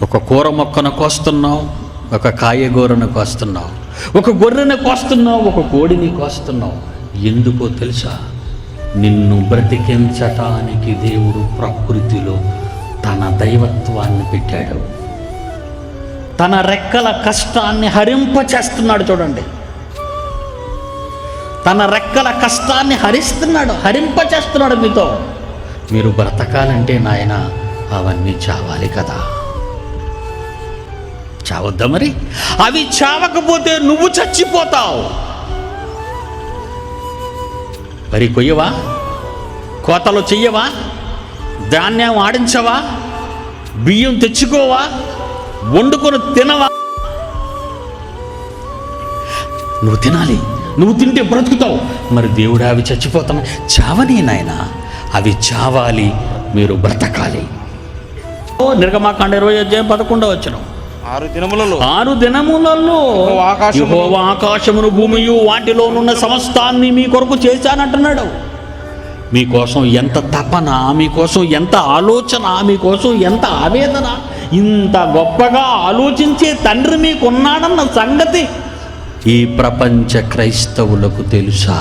ఒక కూర మొక్కను కోస్తున్నావు, ఒక కాయగూరను కోస్తున్నావు, ఒక గొర్రెను కోస్తున్నావు, ఒక కోడిని కోస్తున్నావు. ఎందుకో తెలుసా? నిన్ను బ్రతికించటానికి దేవుడు ప్రకృతిలో తన దైవత్వాన్ని పెట్టాడు. తన రెక్కల కష్టాన్ని హరింపచేస్తున్నాడు. చూడండి, తన రెక్కల కష్టాన్ని హరింపచేస్తున్నాడు మీతో. మీరు బ్రతకాలంటే నాయన అవన్నీ చావాలి కదా. చావద్దా మరి? అవి చావకపోతే నువ్వు చచ్చిపోతావు. వరి కొయ్యవా? కోతలు చెయ్యవా? ధాన్యం ఆడించవా? బియ్యం తెచ్చుకోవా? వండుకొని తినవా? నువ్వు తినాలి. నువ్వు తింటే బ్రతుకుతావు. మరి దేవుడు అవి చచ్చిపోతాను చావని నాయన, అవి చావాలి, మీరు బ్రతకాలి. నిర్గమాకాండ 20:11 6 దినములలో యెహోవా ఆకాశమును భూమియు వాటిలోనున్న సమస్తాన్ని మీ కొరకు చేశానంటున్నాడు. మీకోసం ఎంత తపన, మీకోసం ఎంత ఆలోచన, మీకోసం ఎంత ఆవేదన. ఇంత గొప్పగా ఆలోచించే తండ్రి మీకున్నాడన్న సంగతి ఈ ప్రపంచ క్రైస్తవులకు తెలుసా?